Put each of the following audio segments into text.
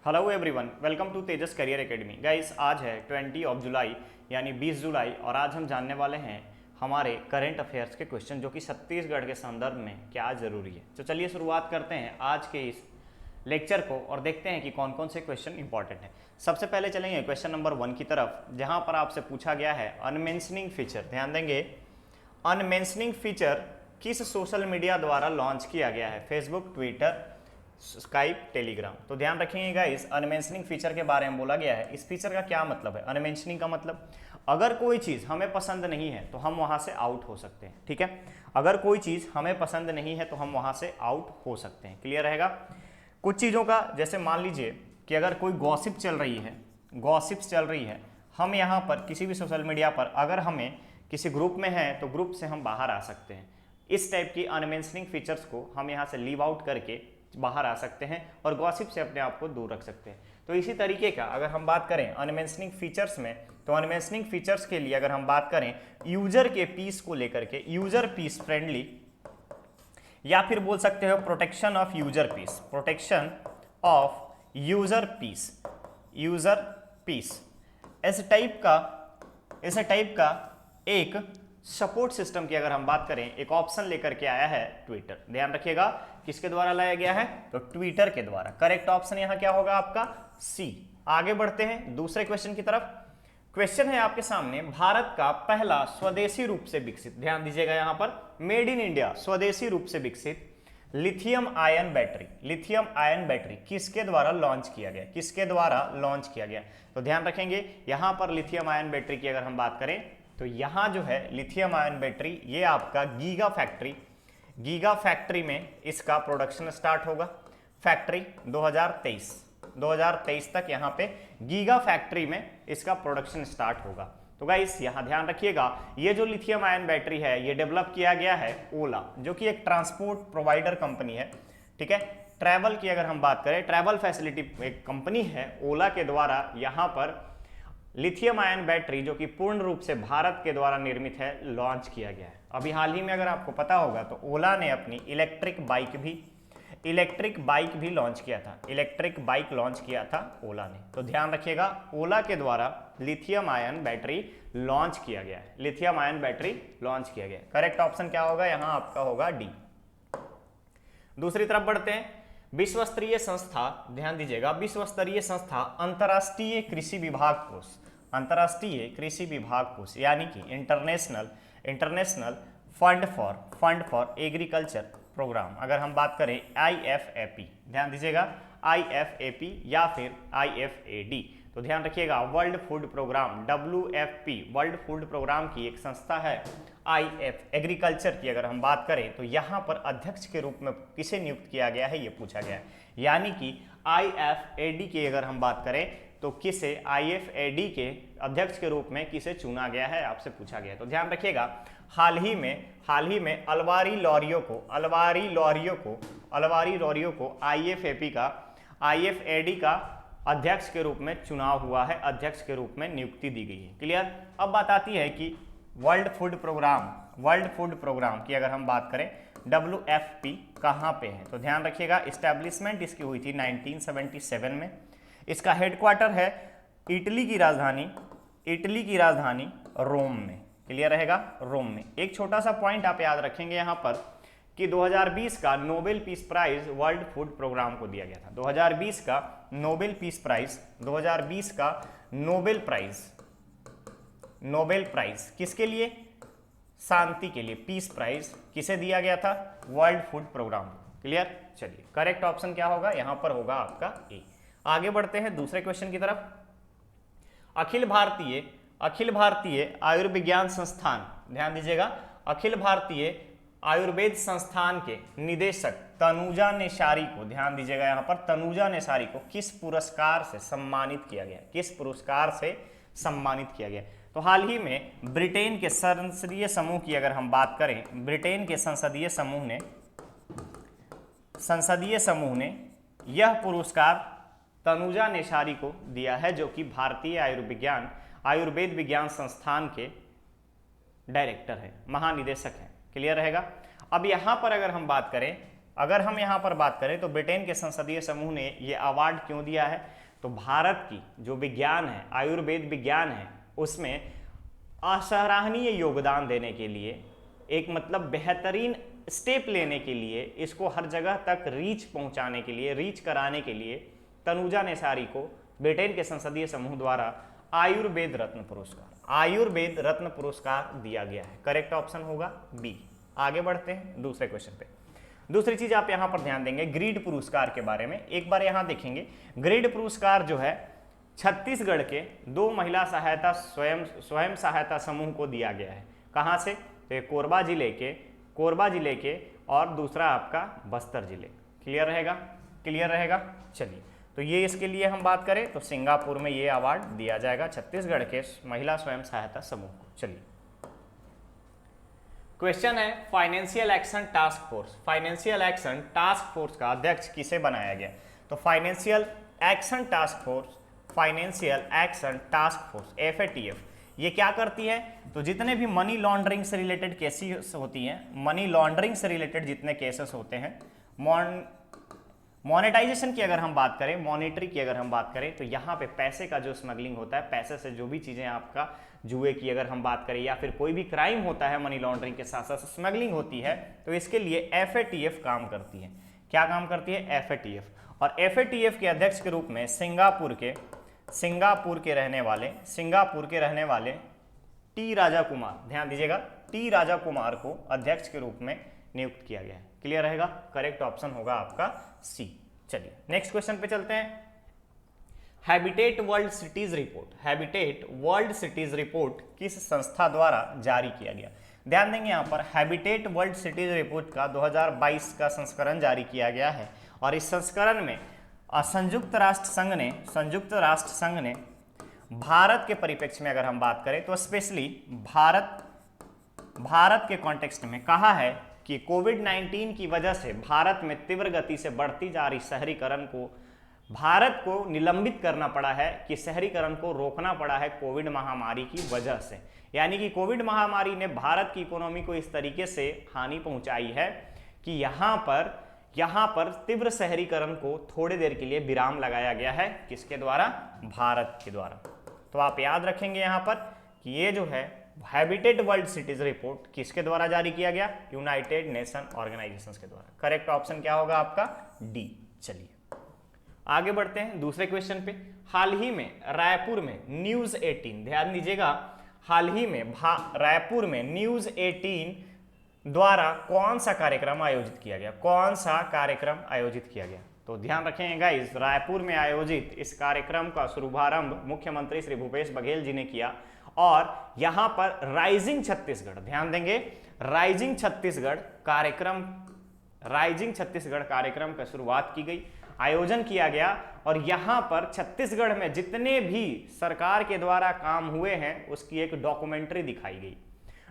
Hello everyone, welcome to Tejas career academy. Guys, आज है 20 जुलाई यानी 20 जुलाई और आज हम जानने वाले हैं हमारे करंट अफेयर्स के क्वेश्चन जो कि छत्तीसगढ़ के संदर्भ में क्या ज़रूरी है। तो चलिए शुरुआत करते हैं आज के इस लेक्चर को और देखते हैं कि कौन कौन से क्वेश्चन इंपॉर्टेंट हैं। सबसे पहले चलेंगे क्वेश्चन नंबर 1 की तरफ, जहाँ पर आपसे पूछा गया है अनमेंशनिंग फीचर। ध्यान देंगे, अनमेंशनिंग फीचर किस सोशल मीडिया द्वारा लॉन्च किया गया है? Facebook, Twitter, Skype, Telegram. तो ध्यान रखेंगे गाइस, अनमेंशनिंग फीचर के बारे में बोला गया है। इस फीचर का क्या मतलब है? अनमेंशनिंग का मतलब अगर कोई चीज़ हमें पसंद नहीं है तो हम वहाँ से आउट हो सकते हैं। ठीक है, अगर कोई चीज़ हमें पसंद नहीं है तो हम वहाँ से आउट हो सकते हैं। क्लियर रहेगा? कुछ चीज़ों का, जैसे मान लीजिए कि अगर कोई गॉसिप चल रही है, गॉसिप्स चल रही है, हम यहाँ पर किसी भी सोशल मीडिया पर अगर हमें किसी ग्रुप में है तो ग्रुप से हम बाहर आ सकते हैं। इस टाइप की अनमेंशनिंग फीचर्स को हम यहाँ से लीव आउट करके बाहर आ सकते हैं और गॉसिप से अपने आप को दूर रख सकते हैं। तो इसी तरीके का अगर हम बात करें अनमेंशनिंग फीचर्स में, तो अनमेंशनिंग फीचर्स के लिए अगर हम बात करें यूजर के पीस को लेकर के, यूजर पीस फ्रेंडली, या फिर बोल सकते हो protection of user peace, protection of user peace, user peace, इस टाइप का एक सपोर्ट सिस्टम की अगर हम बात करें, एक ऑप्शन लेकर के आया है ट्विटर। ध्यान रखिएगा, किसके द्वारा लाया गया है? तो ट्विटर के द्वारा। करेक्ट ऑप्शन यहां क्या होगा आपका? सी। आगे बढ़ते हैं दूसरे क्वेश्चन की तरफ। क्वेश्चन है आपके सामने, भारत का पहला स्वदेशी रूप से विकसित, ध्यान दीजिएगा यहां पर, मेड इन इंडिया, स्वदेशी रूप से विकसित lithium ion battery, lithium ion battery किसके द्वारा लॉन्च किया गया? किसके द्वारा लॉन्च किया गया? तो ध्यान रखेंगे यहां पर लिथियम आयन बैटरी की अगर हम बात करें तो यहाँ जो है लिथियम आयन बैटरी, ये आपका गीगा फैक्ट्री में इसका प्रोडक्शन स्टार्ट होगा। फैक्ट्री 2023 तक यहाँ पे गीगा फैक्ट्री में इसका प्रोडक्शन स्टार्ट होगा। तो गाइस यहाँ ध्यान रखिएगा, ये जो लिथियम आयन बैटरी है ये डेवलप किया गया है ओला, जो कि एक ट्रांसपोर्ट प्रोवाइडर कंपनी है। ठीक है, ट्रैवल की अगर हम बात करें, ट्रैवल फैसिलिटी एक कंपनी है ओला के द्वारा यहाँ पर लिथियम आयन बैटरी, जो कि पूर्ण रूप से भारत के द्वारा निर्मित है, लॉन्च किया गया है। अभी हाल ही में अगर आपको पता होगा तो ओला ने अपनी इलेक्ट्रिक बाइक भी लॉन्च किया था, इलेक्ट्रिक बाइक लॉन्च किया था ओला ने। तो ध्यान रखिएगा, ओला के द्वारा लिथियम आयन बैटरी लॉन्च किया गया है, लिथियम आयन बैटरी लॉन्च किया गया है। करेक्ट ऑप्शन क्या होगा? यहां आपका होगा डी। दूसरी तरफ बढ़ते हैं, विश्व स्तरीय संस्था, ध्यान दीजिएगा, विश्व स्तरीय संस्था अंतर्राष्ट्रीय कृषि विभाग कोष, अंतर्राष्ट्रीय कृषि विभाग कोष यानी कि international fund for agriculture program, अगर हम बात करें IFAP, ध्यान दीजिएगा IFAP या फिर IFAD, तो ध्यान रखिएगा world food program WFP, world food program की एक संस्था है। एग्रीकल्चर की अगर हम बात करें तो यहाँ पर अध्यक्ष के रूप में किसे नियुक्त किया गया है, ये पूछा गया है। यानी कि IFAD की अगर हम बात करें तो किसे, IFAD के अध्यक्ष के रूप में किसे चुना गया है, आपसे पूछा गया है। तो ध्यान रखिएगा, हाल ही में अलवारी लॉरियो को IFAD का अध्यक्ष के रूप में चुनाव हुआ है, अध्यक्ष के रूप में नियुक्ति दी गई है। क्लियर? अब बात आती है कि वर्ल्ड फूड प्रोग्राम की अगर हम बात करें WFP कहाँ पे है, तो ध्यान रखिएगा इस्टेब्लिशमेंट इसकी हुई थी 1977 में। इसका हेडक्वार्टर है इटली की राजधानी रोम में। क्लियर रहेगा? रोम में। एक छोटा सा पॉइंट आप याद रखेंगे यहाँ पर कि 2020 का Nobel peace prize world food program को दिया गया था। 2020 का नोबेल पीस प्राइज, 2020 का नोबेल प्राइज किसके लिए? शांति के लिए। पीस प्राइज किसे दिया गया था? World food program. क्लियर? चलिए, करेक्ट ऑप्शन क्या होगा? यहां पर होगा आपका ए। आगे बढ़ते हैं दूसरे क्वेश्चन की तरफ। अखिल भारतीय आयुर्विज्ञान संस्थान, ध्यान दीजिएगा, अखिल भारतीय आयुर्वेद संस्थान के निदेशक तनुजा नेसारी को, ध्यान दीजिएगा यहां पर, तनुजा नेसारी को किस पुरस्कार से सम्मानित किया गया? किस पुरस्कार से सम्मानित किया गया? तो हाल ही में ब्रिटेन के संसदीय समूह की अगर हम बात करें, ब्रिटेन के संसदीय समूह ने यह पुरस्कार तनुजा नेसारी को दिया है, जो कि भारतीय आयुर्वेद विज्ञान संस्थान के डायरेक्टर है, महानिदेशक है। क्लियर रहेगा? अब यहां पर अगर हम बात करें अगर हम यहाँ पर बात करें तो ब्रिटेन के संसदीय समूह ने ये अवार्ड क्यों दिया है, तो भारत की जो विज्ञान है, आयुर्वेद विज्ञान है, उसमें असराहनीय योगदान देने के लिए, एक मतलब बेहतरीन स्टेप लेने के लिए, इसको हर जगह तक रीच पहुंचाने के लिए, रीच कराने के लिए तनुजा नेसारी को ब्रिटेन के संसदीय समूह द्वारा आयुर्वेद रत्न पुरस्कार दिया गया है। करेक्ट ऑप्शन होगा बी। आगे बढ़ते हैं दूसरे क्वेश्चन पे। दूसरी चीज आप यहां पर ध्यान देंगे ग्रीड पुरस्कार के बारे में। एक बार यहां देखेंगे, ग्रीड पुरस्कार जो है छत्तीसगढ़ के 2 महिला स्वयं सहायता समूह को दिया गया है। कहां से, तो कोरबा जिले के और दूसरा आपका बस्तर जिले। क्लियर रहेगा। चलिए, तो ये इसके लिए हम बात करें तो सिंगापुर में ये अवार्ड दिया जाएगा छत्तीसगढ़ के महिला स्वयं सहायता समूह को। चलिए, क्वेश्चन है फाइनेंशियल एक्शन टास्क फोर्स का अध्यक्ष किसे बनाया गया, तो financial action task force FATF ये क्या करती है, तो जितने भी मनी लॉन्ड्रिंग से रिलेटेड केसेस होती हैं, मनी लॉन्ड्रिंग से रिलेटेड जितने केसेस होते हैं, मॉनेटाइजेशन की अगर हम बात करें, मॉनेटरी की अगर हम बात करें, तो यहाँ पे पैसे का जो स्मगलिंग होता है, पैसे से जो भी चीज़ें आपका जुए की अगर हम बात करें या फिर कोई भी क्राइम होता है मनी लॉन्ड्रिंग के साथ साथ स्मगलिंग होती है, तो इसके लिए FATF काम करती है। क्या काम करती है, FATF। और FATF के अध्यक्ष के रूप में सिंगापुर के रहने वाले टी राजा कुमार, ध्यान दीजिएगा, टी राजा कुमार को अध्यक्ष के रूप में नियुक्त किया गया है। क्लियर रहेगा। करेक्ट ऑप्शन होगा आपका सी। चलिए नेक्स्ट क्वेश्चन पे चलते हैं। हैबिटेट वर्ल्ड सिटीज रिपोर्ट किस संस्था द्वारा जारी किया गया। ध्यान देंगे यहाँ पर हैबिटेट वर्ल्ड सिटीज रिपोर्ट का 2022 का संस्करण जारी किया गया है और इस संस्करण में संयुक्त राष्ट्र संघ ने भारत के परिप्रेक्ष्य में अगर हम बात करें तो स्पेशली भारत के कॉन्टेक्स्ट में कहा है कि कोविड-19 की वजह से भारत में तीव्र गति से बढ़ती जा रही शहरीकरण को भारत को निलंबित करना पड़ा है, कि शहरीकरण को रोकना पड़ा है कोविड महामारी की वजह से। यानी कि कोविड महामारी ने भारत की इकोनॉमी को इस तरीके से हानि पहुंचाई है कि यहाँ पर तीव्र शहरीकरण को थोड़ी देर के लिए विराम लगाया गया है। किसके द्वारा, भारत के द्वारा। तो आप याद रखेंगे यहाँ पर कि ये जो है हैबिटेट वर्ल्ड सिटीज रिपोर्ट किसके द्वारा जारी किया गया, यूनाइटेड नेशन ऑर्गेनाइजेशन के द्वारा। करेक्ट ऑप्शन क्या होगा आपका, डी। चलिए आगे बढ़ते हैं दूसरे क्वेश्चन पे। हाल ही में रायपुर में न्यूज 18, ध्यान दीजिएगा, हाल ही में रायपुर में न्यूज 18 द्वारा कौन सा कार्यक्रम आयोजित किया गया, तो ध्यान रखेंगे गाइस, रायपुर में आयोजित इस कार्यक्रम का शुभारंभ मुख्यमंत्री श्री भूपेश बघेल जी ने किया और यहां पर राइजिंग छत्तीसगढ़, ध्यान देंगे, राइजिंग छत्तीसगढ़ कार्यक्रम का शुरुआत की गई, आयोजन किया गया और यहां पर छत्तीसगढ़ में जितने भी सरकार के द्वारा काम हुए हैं उसकी एक डॉक्यूमेंट्री दिखाई गई,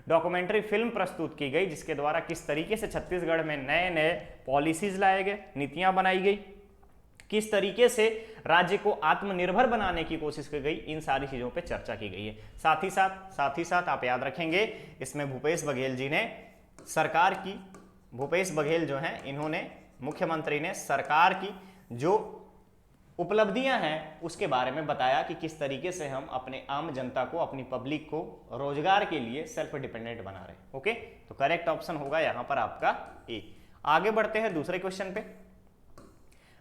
डॉक्यूमेंट्री फिल्म प्रस्तुत की गई, जिसके द्वारा किस तरीके से छत्तीसगढ़ में नए नए पॉलिसीज लाए गए, नीतियां बनाई गई, किस तरीके से राज्य को आत्मनिर्भर बनाने की कोशिश की गई, इन सारी चीजों पे चर्चा की गई है। साथ ही साथ आप याद रखेंगे इसमें भूपेश बघेल जो हैं, इन्होंने, मुख्यमंत्री ने सरकार की जो उपलब्धियां हैं उसके बारे में बताया कि किस तरीके से हम अपने आम जनता को, अपनी पब्लिक को रोजगार के लिए सेल्फ डिपेंडेंट बना रहे हैं। ओके, तो करेक्ट ऑप्शन होगा यहां पर आपका ए। आगे बढ़ते हैं दूसरे क्वेश्चन पे।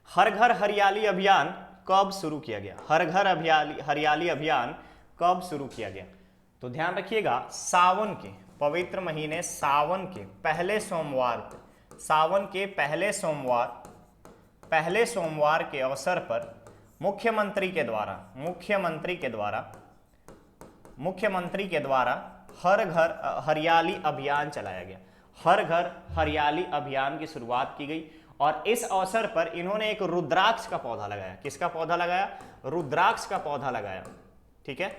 हर घर हरियाली अभियान कब शुरू किया गया, हरियाली अभियान कब शुरू किया गया, तो ध्यान रखिएगा, सावन के पवित्र महीने सावन के पहले सोमवार के अवसर पर मुख्यमंत्री के द्वारा हर घर हरियाली अभियान चलाया गया। हर घर हरियाली अभियान की शुरुआत की गई और इस अवसर पर इन्होंने एक रुद्राक्ष का पौधा लगाया। किसका पौधा लगाया, रुद्राक्ष का पौधा लगाया। ठीक है,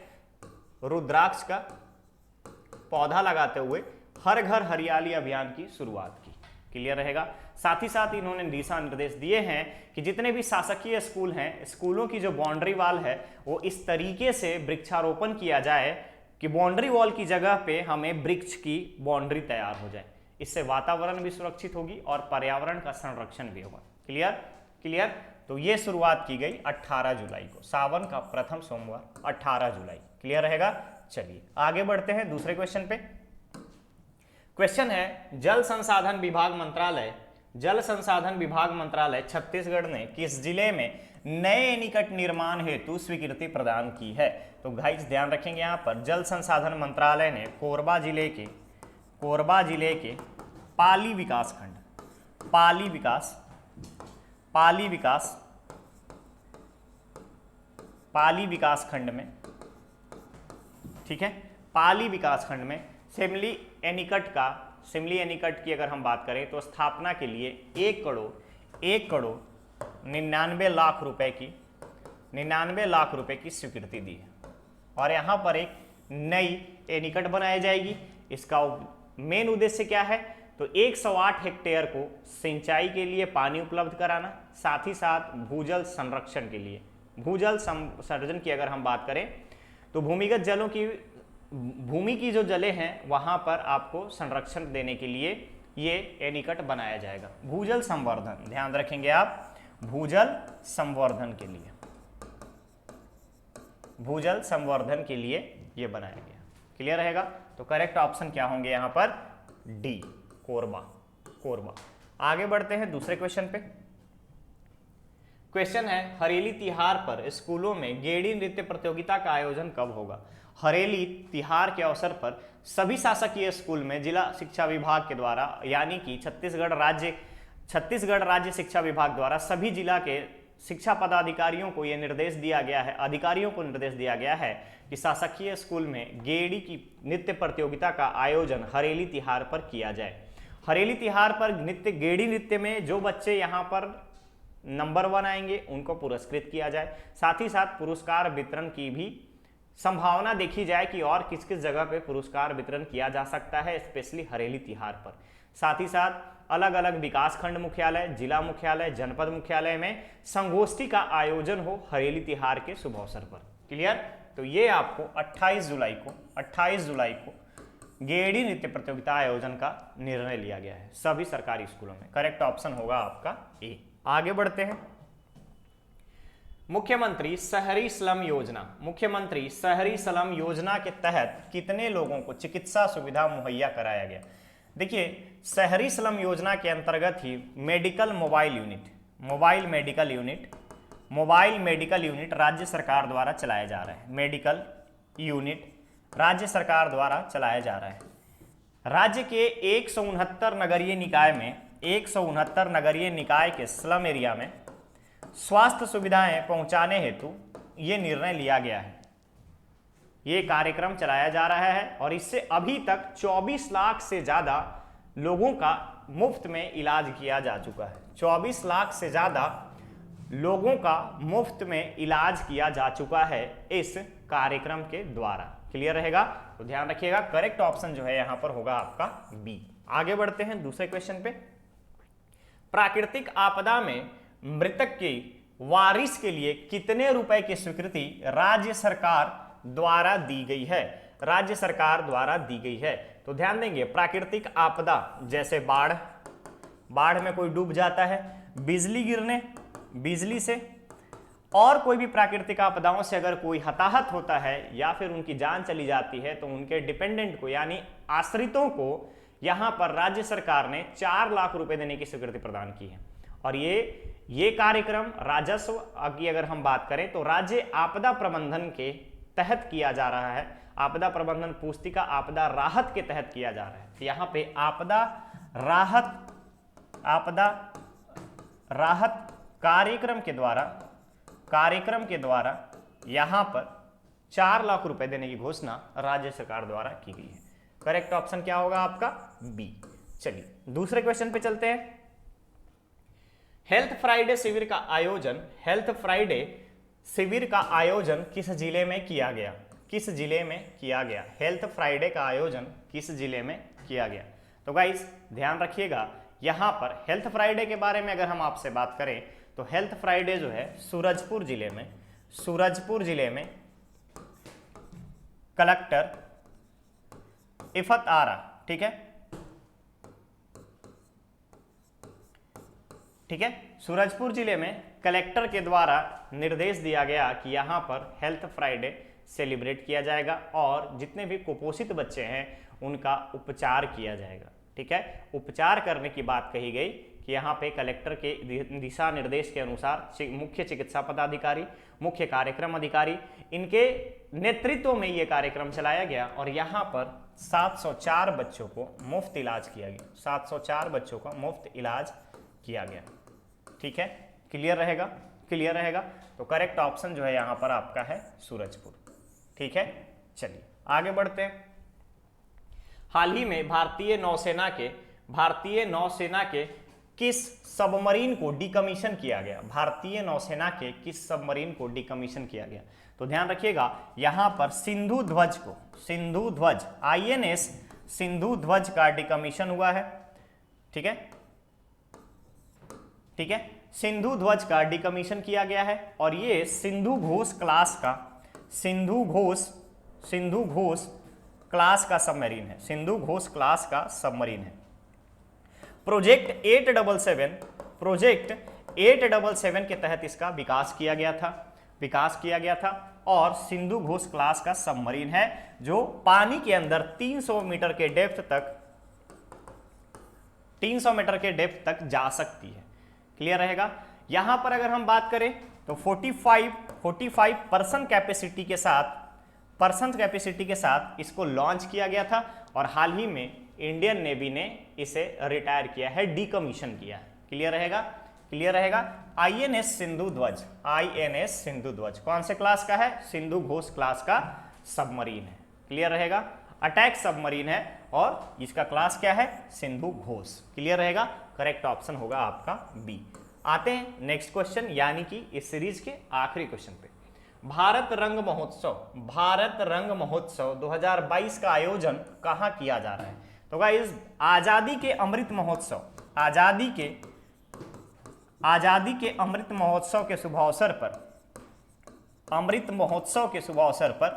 रुद्राक्ष का पौधा लगाते हुए हर घर हरियाली अभियान की शुरुआत की। क्लियर रहेगा। साथ ही साथ इन्होंने दिशा निर्देश दिए हैं कि जितने भी शासकीय स्कूल हैं, स्कूलों की जो बाउंड्री वॉल है वो इस तरीके से वृक्षारोपण किया जाए कि बाउंड्री वॉल की जगह पे हमें वृक्ष की बाउंड्री तैयार हो जाए। इससे वातावरण भी सुरक्षित होगी और पर्यावरण का संरक्षण भी होगा। Clear clear. तो ये शुरुआत की गई 18 जुलाई को, सावन का प्रथम सोमवार 18 जुलाई। क्लियर रहेगा। चलिए आगे बढ़ते हैं दूसरे क्वेश्चन पे। क्वेश्चन है जल संसाधन विभाग मंत्रालय छत्तीसगढ़ ने किस जिले में नए एनीकट निर्माण हेतु स्वीकृति प्रदान की है। तो गाइस ध्यान रखेंगे यहाँ पर जल संसाधन मंत्रालय ने कोरबा जिले के पाली विकास खंड में, ठीक है, पाली विकास खंड में सिमली एनीकट की अगर हम बात करें तो स्थापना के लिए 1 करोड़ 99 लाख रुपए की स्वीकृति दी है और यहाँ पर एक नई एनीकट बनाई जाएगी। इसका मेन उद्देश्य क्या है, तो 108 हेक्टेयर को सिंचाई के लिए पानी उपलब्ध कराना, साथ ही साथ भूजल संरक्षण के लिए, भूजल संवर्धन की अगर हम बात करें तो भूमिगत जलों की, भूमि की जो जलें हैं वहां पर आपको संरक्षण देने के लिए ये एनीकट बनाया जाएगा। भूजल संवर्धन, ध्यान रखेंगे आप, भूजल संवर्धन के लिए ये बनाया गया। क्लियर रहेगा। तो करेक्ट ऑप्शन क्या होंगे यहाँ पर, डी, कोरबा। आगे बढ़ते हैं दूसरे क्वेश्चन पे। क्वेश्चन है हरेली तिहार पर स्कूलों में गेड़ी नृत्य प्रतियोगिता का आयोजन कब होगा। हरेली तिहार के अवसर पर सभी शासकीय स्कूल में जिला शिक्षा विभाग के द्वारा, यानी कि छत्तीसगढ़ राज्य शिक्षा विभाग द्वारा सभी जिला के शिक्षा पदाधिकारियों को यह निर्देश दिया गया है, कि शासकीय स्कूल में गेड़ी की नृत्य प्रतियोगिता का आयोजन हरेली तिहार पर किया जाए। हरेली तिहार पर गेड़ी नृत्य में जो बच्चे यहाँ पर नंबर 1 आएंगे उनको पुरस्कृत किया जाए। साथ ही साथ पुरस्कार वितरण की भी संभावना देखी जाए कि और किस किस जगह पे पुरस्कार वितरण किया जा सकता है, स्पेशली हरेली तिहार पर। साथ ही साथ अलग अलग विकास खंड मुख्यालय, जिला मुख्यालय, जनपद मुख्यालय में संगोष्ठी का आयोजन हो हरेली तिहार के शुभ अवसर पर। क्लियर। तो ये आपको 28 जुलाई को गेड़ी नृत्य प्रतियोगिता आयोजन का निर्णय लिया गया है सभी सरकारी स्कूलों में। करेक्ट ऑप्शन होगा आपका ए। आगे बढ़ते हैं। मुख्यमंत्री शहरी स्लम योजना के तहत कितने लोगों को चिकित्सा सुविधा मुहैया कराया गया। देखिए, शहरी स्लम योजना के अंतर्गत ही मोबाइल मेडिकल यूनिट राज्य सरकार द्वारा चलाया जा रहा है। मेडिकल यूनिट राज्य सरकार द्वारा चलाया जा रहा है। राज्य के 169 नगरीय निकाय के स्लम एरिया में स्वास्थ्य सुविधाएं पहुंचाने हेतु ये निर्णय लिया गया है। ये कार्यक्रम चलाया जा रहा है और इससे अभी तक 24 लाख से ज्यादा लोगों का मुफ्त में इलाज किया जा चुका है। 24 लाख से ज्यादा लोगों का मुफ्त में इलाज किया जा चुका है इस कार्यक्रम के द्वारा। क्लियर रहेगा। तो ध्यान रखिएगा, करेक्ट ऑप्शन जो है यहां पर होगा आपका बी। आगे बढ़ते हैं दूसरे क्वेश्चन पे। प्राकृतिक आपदा में मृतक के वारिस के लिए कितने रुपए की स्वीकृति राज्य सरकार द्वारा दी गई है। तो ध्यान देंगे, प्राकृतिक आपदा जैसे बाढ़ में कोई डूब जाता है, बिजली से और कोई भी प्राकृतिक आपदाओं से अगर कोई हताहत होता है या फिर उनकी जान चली जाती है तो उनके डिपेंडेंट को यानी आश्रितों को यहां पर राज्य सरकार ने 4 लाख रुपए देने की स्वीकृति प्रदान की है। और ये कार्यक्रम राजस्व की अगर हम बात करें तो राज्य आपदा प्रबंधन के तहत किया जा रहा है। आपदा प्रबंधन पुस्तिका आपदा राहत के तहत किया जा रहा है। तो यहाँ पे आपदा राहत कार्यक्रम के द्वारा यहाँ पर 4 लाख रुपए देने की घोषणा राज्य सरकार द्वारा की गई है। करेक्ट ऑप्शन क्या होगा आपका बी। चलिए दूसरे क्वेश्चन पे चलते हैं। हेल्थ फ्राइडे शिविर का आयोजन किस जिले में किया गया। हेल्थ फ्राइडे का आयोजन किस जिले में किया गया। तो गाइस ध्यान रखिएगा, यहां पर हेल्थ फ्राइडे के बारे में अगर हम आपसे बात करें तो हेल्थ फ्राइडे जो है सूरजपुर जिले में कलेक्टर इफत आरा, ठीक है, ठीक है। सूरजपुर जिले में कलेक्टर के द्वारा निर्देश दिया गया कि यहाँ पर हेल्थ फ्राइडे सेलिब्रेट किया जाएगा और जितने भी कुपोषित बच्चे हैं उनका उपचार किया जाएगा। ठीक है, उपचार करने की बात कही गई कि यहाँ पे कलेक्टर के दिशा निर्देश के अनुसार मुख्य चिकित्सा पदाधिकारी, मुख्य कार्यक्रम अधिकारी, इनके नेतृत्व में ये कार्यक्रम चलाया गया और यहाँ पर 704 बच्चों को मुफ्त इलाज किया गया। 704 बच्चों का मुफ्त इलाज किया गया। ठीक है, क्लियर रहेगा? क्लियर रहेगा। तो करेक्ट ऑप्शन जो है यहाँ पर आपका है सूरजपुर। ठीक है, चलिए आगे बढ़ते हैं। हाल ही में भारतीय नौसेना के किस सबमरीन को डिकमीशन किया गया? भारतीय नौसेना के किस सबमरीन को डिकमीशन किया गया? तो ध्यान रखिएगा, यहां पर सिंधु ध्वज INS सिंधु ध्वज का डिकमीशन हुआ है। ठीक है, ठीक है, सिंधु ध्वज का डिकमीशन किया गया है और ये सिंधु घोष क्लास का सबमरीन है। सिंधु घोष क्लास का सबमरीन है। प्रोजेक्ट 877 के तहत इसका विकास किया गया था और सिंधु घोष क्लास का सबमरीन है जो पानी के अंदर 300 मीटर के डेप्थ तक जा सकती है। क्लियर रहेगा? यहां पर अगर हम बात करें तो 45% कैपेसिटी के साथ इसको लॉन्च किया गया था और हाल ही में इंडियन नेवी ने इसे रिटायर किया है, डिकमीशन किया है। क्लियर रहेगा? INS सिंधु ध्वज कौन से क्लास का है? सिंधु घोष क्लास का सबमरीन है। क्लियर रहेगा? अटैक सबमरीन है और इसका क्लास क्या है? सिंधु घोष। क्लियर रहेगा? करेक्ट ऑप्शन होगा आपका बी। आते हैं नेक्स्ट क्वेश्चन, यानी कि इस सीरीज के आखिरी क्वेश्चन पे। भारत रंग महोत्सव 2022 का आयोजन कहाँ किया जा रहा है? तो गाइस, आजादी के अमृत महोत्सव के शुभ अवसर पर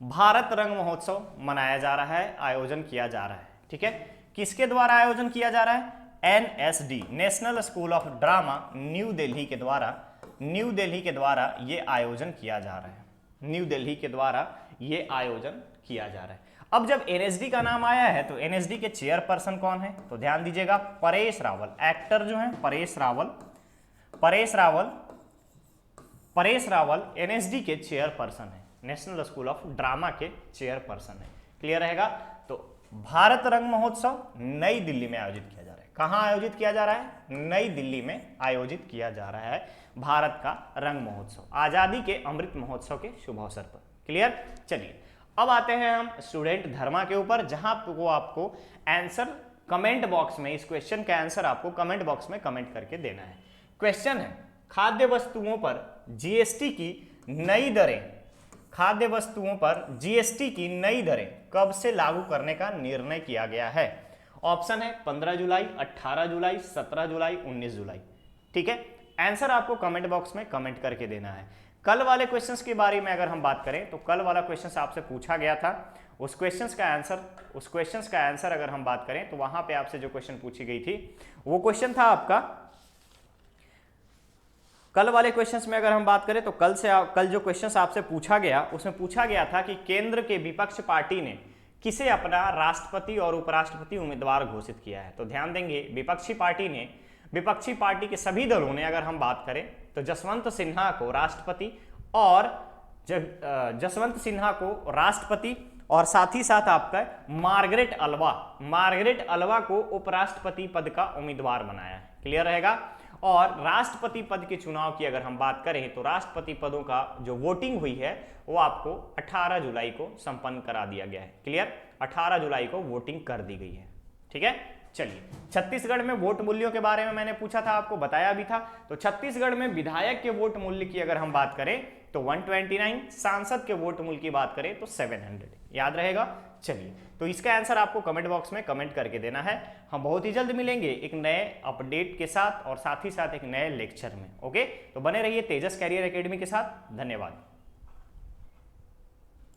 भारत रंग महोत्सव मनाया जा रहा है, आयोजन किया जा रहा है। ठीक है, किसके द्वारा आयोजन किया जा रहा है? NSD national school of drama new Delhi के द्वारा ये आयोजन किया जा रहा है। अब जब NSD का नाम आया है तो NSD के चेयरपर्सन कौन है? तो ध्यान दीजिएगा, परेश रावल। एक्टर जो है परेश रावल NSD के चेयरपर्सन है, नेशनल स्कूल ऑफ ड्रामा के चेयरपर्सन है। क्लियर रहेगा? तो भारत रंग महोत्सव नई दिल्ली में आयोजित किया जा रहा है। कहां आयोजित किया जा रहा है? नई दिल्ली में आयोजित किया जा रहा है भारत का रंग महोत्सव, आजादी के अमृत महोत्सव के शुभ अवसर पर। क्लियर? चलिए अब आते हैं हम स्टूडेंट धर्मा के ऊपर, जहां को आपको आंसर कमेंट बॉक्स में, इस क्वेश्चन का आंसर आपको कमेंट बॉक्स में कमेंट करके देना है। क्वेश्चन है, खाद्य वस्तुओं पर जीएसटी की नई दरें कब से लागू करने का निर्णय किया गया है? ऑप्शन है 15 जुलाई, 18 जुलाई, 17 जुलाई, 19 जुलाई। ठीक है, आंसर आपको कमेंट बॉक्स में कमेंट करके देना है। कल वाले क्वेश्चंस के बारे में अगर हम बात करें तो कल वाला क्वेश्चंस आपसे पूछा गया था, उस क्वेश्चंस का आंसर अगर हम बात करें तो वहां पे आपसे जो क्वेश्चन पूछी गई थी वो क्वेश्चन था आपका, कल वाले क्वेश्चंस में अगर हम बात करें तो कल जो क्वेश्चंस आपसे पूछा गया उसमें पूछा गया था कि केंद्र के विपक्ष पार्टी ने किसे अपना राष्ट्रपति और उपराष्ट्रपति उम्मीदवार घोषित किया है? तो ध्यान देंगे, विपक्षी पार्टी के सभी दलों ने अगर हम बात करें तो जसवंत सिन्हा को राष्ट्रपति और साथ ही साथ आपका मार्गरेट अल्वा को उपराष्ट्रपति पद का उम्मीदवार बनाया है। क्लियर रहेगा? और राष्ट्रपति पद के चुनाव की अगर हम बात करें तो राष्ट्रपति पदों का जो वोटिंग हुई है वो आपको 18 जुलाई को संपन्न करा दिया गया है। क्लियर? 18 जुलाई को वोटिंग कर दी गई है। ठीक है, चलिए छत्तीसगढ़ में वोट मूल्यों के बारे में मैंने पूछा था, आपको बताया भी था। तो छत्तीसगढ़ में विधायक के वोट मूल्य की अगर हम बात करें तो 129, सांसद के वोट मूल्य की बात करें तो 700। याद रहेगा? चलिए, तो इसका आंसर आपको कमेंट बॉक्स में कमेंट करके देना है। हम बहुत ही जल्द मिलेंगे एक नए अपडेट के साथ और साथ ही साथ एक नए लेक्चर में। ओके, तो बने रहिए तेजस कैरियर एकेडमी के साथ। धन्यवाद।